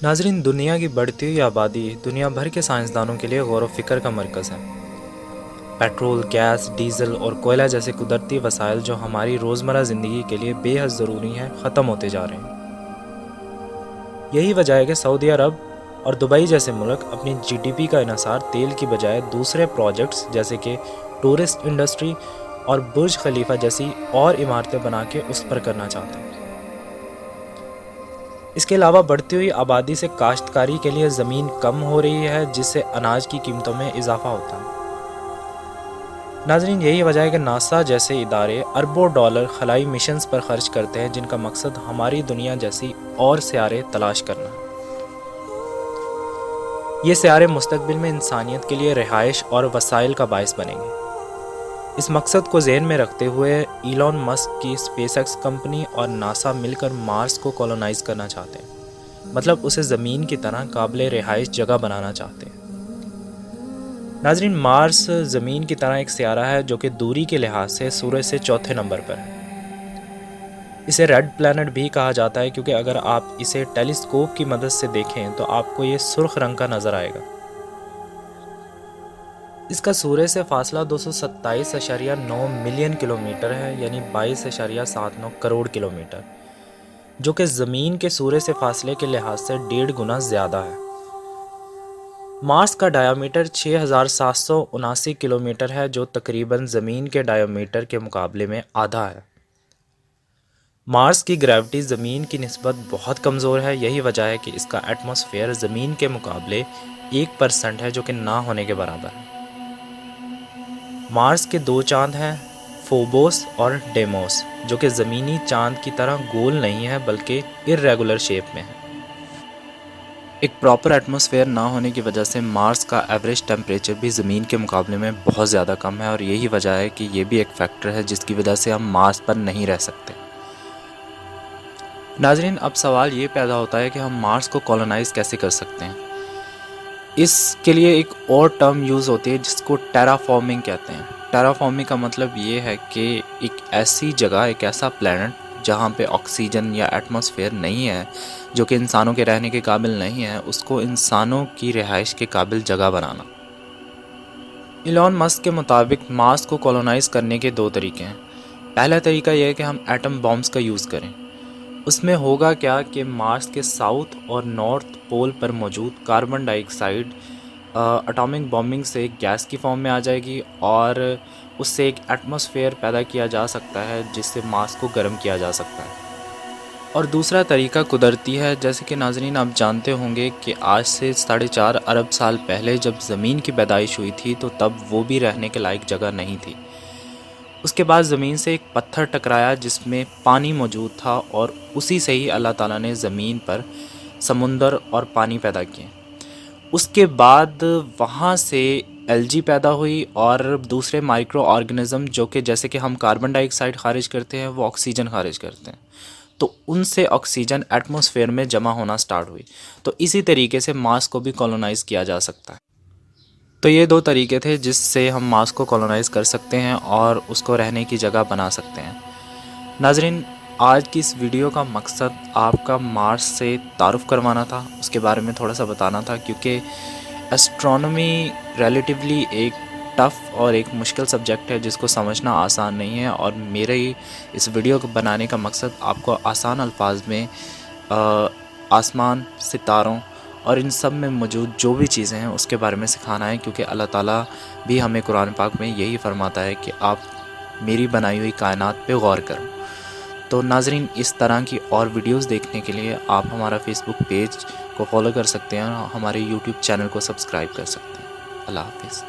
ناظرین، دنیا کی بڑھتی ہوئی آبادی دنیا بھر کے سائنسدانوں کے لیے غور و فکر کا مرکز ہے۔ پیٹرول، گیس، ڈیزل اور کوئلہ جیسے قدرتی وسائل جو ہماری روزمرہ زندگی کے لیے بے حد ضروری ہیں، ختم ہوتے جا رہے ہیں۔ یہی وجہ ہے کہ سعودی عرب اور دبئی جیسے ملک اپنی جی ڈی پی کا انحصار تیل کی بجائے دوسرے پروجیکٹس جیسے کہ ٹورسٹ انڈسٹری اور برج خلیفہ جیسی اور عمارتیں بنا کے اس پر کرنا چاہتے ہیں۔ اس کے علاوہ بڑھتی ہوئی آبادی سے کاشتکاری کے لیے زمین کم ہو رہی ہے، جس سے اناج کی قیمتوں میں اضافہ ہوتا ہے۔ ناظرین، یہی وجہ ہے کہ ناسا جیسے ادارے اربوں ڈالر خلائی مشنز پر خرچ کرتے ہیں، جن کا مقصد ہماری دنیا جیسی اور سیارے تلاش کرنا ہے۔ یہ سیارے مستقبل میں انسانیت کے لیے رہائش اور وسائل کا باعث بنیں گے۔ اس مقصد کو ذہن میں رکھتے ہوئے ایلون مسک کی اسپیس ایکس کمپنی اور ناسا مل کر مارس کو کولونائز کرنا چاہتے ہیں، مطلب اسے زمین کی طرح قابل رہائش جگہ بنانا چاہتے ہیں۔ ناظرین، مارس زمین کی طرح ایک سیارہ ہے جو کہ دوری کے لحاظ سے سورج سے چوتھے نمبر پر ہے۔ اسے ریڈ پلانٹ بھی کہا جاتا ہے کیونکہ اگر آپ اسے ٹیلیسکوپ کی مدد سے دیکھیں تو آپ کو یہ سرخ رنگ کا نظر آئے گا۔ اس کا سورج سے فاصلہ 227.9 ملین کلومیٹر ہے، یعنی 22.79 کروڑ کلومیٹر، جو کہ زمین کے سورج سے فاصلے کے لحاظ سے 1.5 گنا زیادہ ہے۔ مارس کا ڈایامیٹر 6779 کلومیٹر ہے، جو تقریباً زمین کے ڈایامیٹر کے مقابلے میں آدھا ہے۔ مارس کی گریوٹی زمین کی نسبت بہت کمزور ہے، یہی وجہ ہے کہ اس کا ایٹماسفیئر زمین کے مقابلے 1% ہے، جو کہ نہ ہونے کے برابر ہے۔ مارس کے 2 چاند ہیں، فوبوس اور ڈیموس، جو کہ زمینی چاند کی طرح گول نہیں ہے بلکہ ارریگولر شیپ میں ہے۔ ایک پراپر ایٹماسفیئر نہ ہونے کی وجہ سے مارس کا ایوریج ٹیمپریچر بھی زمین کے مقابلے میں بہت زیادہ کم ہے، اور یہی وجہ ہے کہ یہ بھی ایک فیکٹر ہے جس کی وجہ سے ہم مارس پر نہیں رہ سکتے۔ ناظرین، اب سوال یہ پیدا ہوتا ہے کہ ہم مارس کو کولونائز کیسے کر سکتے ہیں۔ اس کے لیے ایک اور ٹرم یوز ہوتی ہے جس کو ٹیرا فارمنگ کہتے ہیں۔ ٹیرا فارمنگ کا مطلب یہ ہے کہ ایک ایسی جگہ، ایک ایسا پلینٹ جہاں پہ آکسیجن یا ایٹماسفیئر نہیں ہے، جو کہ انسانوں کے رہنے کے قابل نہیں ہے، اس کو انسانوں کی رہائش کے قابل جگہ بنانا۔ ایلون مسک کے مطابق مارس کو کولونائز کرنے کے 2 طریقے ہیں۔ پہلا طریقہ یہ ہے کہ ہم ایٹم بامز کا یوز کریں۔ اس میں ہوگا کیا کہ مارس کے ساؤتھ اور نارتھ پول پر موجود کاربن ڈائی آکسائڈ اٹامک بامبنگ سے گیس کی فارم میں آ جائے گی، اور اس سے ایک ایٹماسفیئر پیدا کیا جا سکتا ہے جس سے مارس کو گرم کیا جا سکتا ہے۔ اور دوسرا طریقہ قدرتی ہے، جیسے کہ ناظرین آپ جانتے ہوں گے کہ آج سے 4.5 ارب سال پہلے جب زمین کی پیدائش ہوئی تھی تو تب وہ بھی رہنے کے لائق جگہ نہیں تھی۔ اس کے بعد زمین سے ایک پتھر ٹکرایا جس میں پانی موجود تھا، اور اسی سے ہی اللہ تعالیٰ نے زمین پر سمندر اور پانی پیدا کیے۔ اس کے بعد وہاں سے الجی پیدا ہوئی اور دوسرے مائکرو آرگنزم جو کہ جیسے کہ ہم کاربن ڈائی آکسائڈ خارج کرتے ہیں، وہ آکسیجن خارج کرتے ہیں، تو ان سے آکسیجن ایٹماسفیئر میں جمع ہونا سٹارٹ ہوئی۔ تو اسی طریقے سے مارس کو بھی کولونائز کیا جا سکتا ہے۔ تو یہ 2 طریقے تھے جس سے ہم مارس کو کولونائز کر سکتے ہیں اور اس کو رہنے کی جگہ بنا سکتے ہیں۔ ناظرین، آج کی اس ویڈیو کا مقصد آپ کا مارس سے تعارف کروانا تھا، اس کے بارے میں تھوڑا سا بتانا تھا، کیونکہ اسٹرونومی ریلیٹیولی ایک ٹف اور ایک مشکل سبجیکٹ ہے جس کو سمجھنا آسان نہیں ہے، اور میرے اس ویڈیو کو بنانے کا مقصد آپ کو آسان الفاظ میں آسمان، ستاروں اور ان سب میں موجود جو بھی چیزیں ہیں اس کے بارے میں سکھانا ہے، کیونکہ اللہ تعالیٰ بھی ہمیں قرآن پاک میں یہی فرماتا ہے کہ آپ میری بنائی ہوئی کائنات پہ غور کرو۔ تو ناظرین، اس طرح کی اور ویڈیوز دیکھنے کے لیے آپ ہمارا فیس بک پیج کو فالو کر سکتے ہیں اور ہمارے یوٹیوب چینل کو سبسکرائب کر سکتے ہیں۔ اللہ حافظ۔